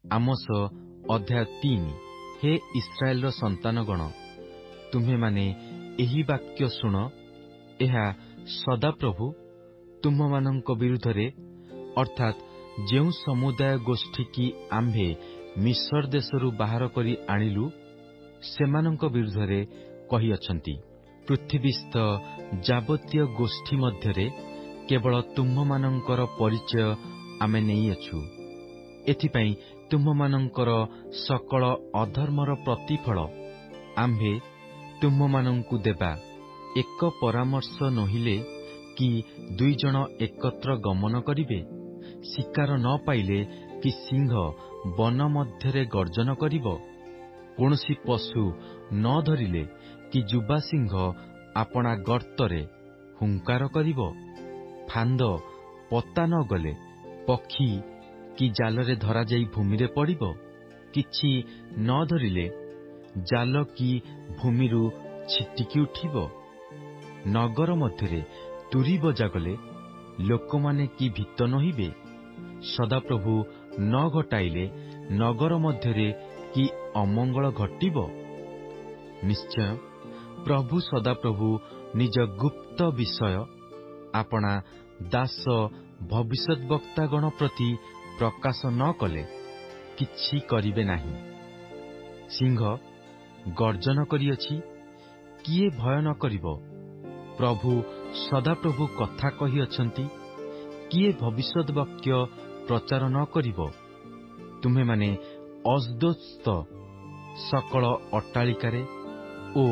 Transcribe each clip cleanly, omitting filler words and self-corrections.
Amos ଅଧ୍ୟାୟ 3। ହେ ଇସ୍ରାଏଲର ସନ୍ତାନଗଣ, ତୁମ୍ଭେମାନେ ଏହି ବାକ୍ୟ ଶୁଣ। ଏହା ସଦାପ୍ରଭୁ ତୁମ୍ଭମାନଙ୍କ ବିରୁଦ୍ଧରେ, ଅର୍ଥାତ୍ ଯେଉଁ ସମୁଦାୟ ଗୋଷ୍ଠୀକି ଆମ୍ଭେ ମିଶର ଦେଶରୁ ବାହାର କରି ଆଣିଲୁ, ସେମାନଙ୍କ ବିରୁଦ୍ଧରେ କହିଅଛନ୍ତି। ପୃଥିବୀସ୍ଥ ଯାବତୀୟ ଗୋଷ୍ଠୀ ମଧ୍ୟରେ କେବଳ ତୁମ୍ଭମାନଙ୍କର ପରିଚୟ ଆମେ ନେଇଅଛୁ। ଏଥିପାଇଁ ତୁମ୍ଭମାନଙ୍କର ସକଳ ଅଧର୍ମର ପ୍ରତିଫଳ ଆମ୍ଭେ ତୁମ୍ଭମାନଙ୍କୁ ଦେବା। ଏକ ପରାମର୍ଶ ନୋହିଲେ କି 2 ଜଣ ଏକତ୍ର ଗମନ କରିବେ? ଶିକାର ନ ପାଇଲେ କି ସିଂହ ବନ ମଧ୍ୟରେ ଗର୍ଜନ କରିବ? କୌଣସି ପଶୁ ନ ଧରିଲେ କି ଯୁବା ସିଂହ ଆପଣା ଗର୍ତ୍ତରେ ହୁଙ୍କାର କରିବ? ଫାନ୍ଦ ପତା ନ ଗଲେ ପକ୍ଷୀ କି ଜାଲରେ ଧରାଯାଇ ଭୂମିରେ ପଡ଼ିବ? କିଛି ନ ଧରିଲେ ଜାଲ କି ଭୂମିରୁ ଛିଟିକି ଉଠିବ? ନଗର ମଧ୍ୟରେ ତୁରୀ ବଜାଗଲେ ଲୋକମାନେ କି ଭୀତ ନୋହିବେ? ସଦାପ୍ରଭୁ ନ ଘଟାଇଲେ ନଗର ମଧ୍ୟରେ କି ଅମଙ୍ଗଳ ଘଟିବ? ନିଶ୍ଚୟ ପ୍ରଭୁ ସଦାପ୍ରଭୁ ନିଜ ଗୁପ୍ତ ବିଷୟ ଆପଣା ଦାସ ଭବିଷ୍ୟଦ୍ବକ୍ତାଗଣ ପ୍ରତି ପ୍ରକାଶ ନ କଲେ କିଛି କରିବେ ନାହିଁ। ସିଂହ ଗର୍ଜନ କରିଅଛି, କିଏ ଭୟ ନ କରିବ? ପ୍ରଭୁ ସଦାପ୍ରଭୁ କଥା କହିଅଛନ୍ତି, କିଏ ଭବିଷ୍ୟଦ୍ବାକ୍ୟ ପ୍ରଚାର ନ କରିବ? ତୁମ୍ଭେମାନେ ଅସ୍ଦୋଦସ୍ଥ ସକଳ ଅଟ୍ଟାଳିକାରେ ଓ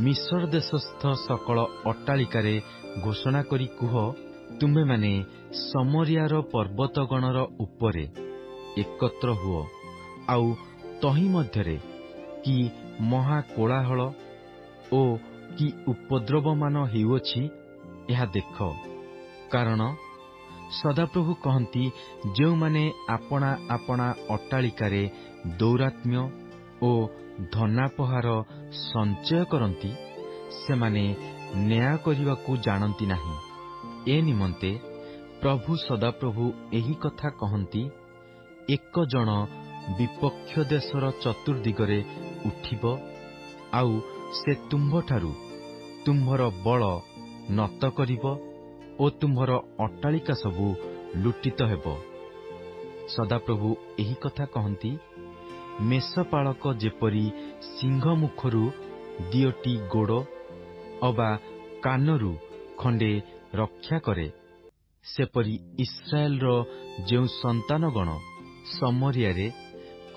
ମିଶର ଦେଶସ୍ଥ ସକଳ ଅଟ୍ଟାଳିକାରେ ଘୋଷଣା କରି କୁହ, ତୁମ୍ଭେମାନେ ସମରିୟାର ପର୍ବତଗଣର ଉପରେ ଏକତ୍ର ହୁଅ, ଆଉ ତହିଁ ମଧ୍ୟରେ କି ମହା କୋଳାହଳ ଓ କି ଉପଦ୍ରବମାନ ହେଉଅଛି, ଏହା ଦେଖ। କାରଣ ସଦାପ୍ରଭୁ କହନ୍ତି, ଯେଉଁମାନେ ଆପଣା ଆପଣା ଅଟ୍ଟାଳିକାରେ ଦୌରାତ୍ମ୍ୟ ଓ ଧନାପହାର ସଞ୍ଚୟ କରନ୍ତି, ସେମାନେ ନ୍ୟାୟ କରିବାକୁ ଜାଣନ୍ତି ନାହିଁ। ଏ ନିମନ୍ତେ ପ୍ରଭୁ ସଦାପ୍ରଭୁ ଏହି କଥା କହନ୍ତି, ଏକ ଜଣ ବିପକ୍ଷ ଦେଶର ଚତୁର୍ଦିଗରେ ଉଠିବ, ଆଉ ସେ ତୁମ୍ଭଠାରୁ ତୁମ୍ଭର ବଳ ନତ କରିବ ଓ ତୁମ୍ଭର ଅଟ୍ଟାଳିକା ସବୁ ଲୁଟିତ ହେବ। ସଦାପ୍ରଭୁ ଏହି କଥା କହନ୍ତି, ମେଷପାଳକ ଯେପରି ସିଂହ ମୁଖରୁ 2ଟି ଗୋଡ଼ ଅବା କାନରୁ ଖଣ୍ଡେ ରକ୍ଷା କରେ, ସେପରି ଇସ୍ରାଏଲର ଯେଉଁ ସନ୍ତାନଗଣ ସମରିୟାରେ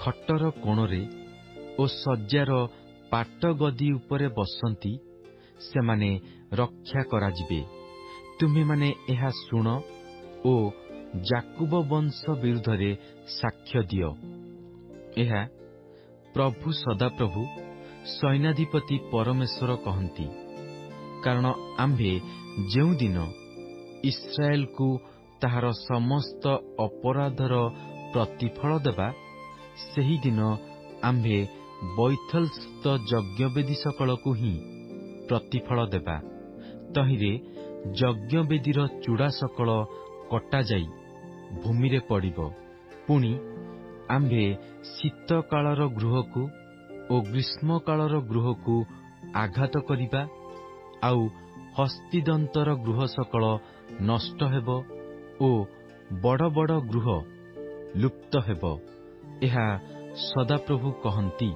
ଖଟର କୋଣରେ ଓ ଶଯ୍ୟାର ପାଟଗଦି ଉପରେ ବସନ୍ତି, ସେମାନେ ରକ୍ଷା କରାଯିବେ। ତୁମ୍ଭେମାନେ ଏହା ଶୁଣ ଓ ଯାକୁବ ବଂଶ ବିରୁଦ୍ଧରେ ସାକ୍ଷ୍ୟ ଦିଅ। ଏହା ପ୍ରଭୁ ସଦାପ୍ରଭୁ ସୈନ୍ୟାଧିପତି ପରମେଶ୍ୱର କହନ୍ତି। କାରଣ ଆମ୍ଭେ ଯେଉଁଦିନ ଇସ୍ରାଏଲକୁ ତାହାର ସମସ୍ତ ଅପରାଧର ପ୍ରତିଫଳ ଦେବା, ସେହିଦିନ ଆମ୍ଭେ ବୈଥଲସ୍ଥ ଯଜ୍ଞବେଦୀ ସକଳକୁ ହିଁ ପ୍ରତିଫଳ ଦେବା। ତହିଁରେ ଯଜ୍ଞବେଦୀର ଚୂଡ଼ା ସକଳ କଟାଯାଇ ଭୂମିରେ ପଡ଼ିବ। ପୁଣି ଆମ୍ଭେ ଶୀତକାଳର ଗୃହକୁ ଓ ଗ୍ରୀଷ୍ମକାଳର ଗୃହକୁ ଆଘାତ କରିବା, ଆଉ ହସ୍ତିଦନ୍ତର ଗୃହ ସକଳ ନଷ୍ଟ ହେବ ଓ ବଡ଼ ବଡ଼ ଗୃହ ଲୁପ୍ତ ହେବ। ଏହା ସଦାପ୍ରଭୁ କହନ୍ତି।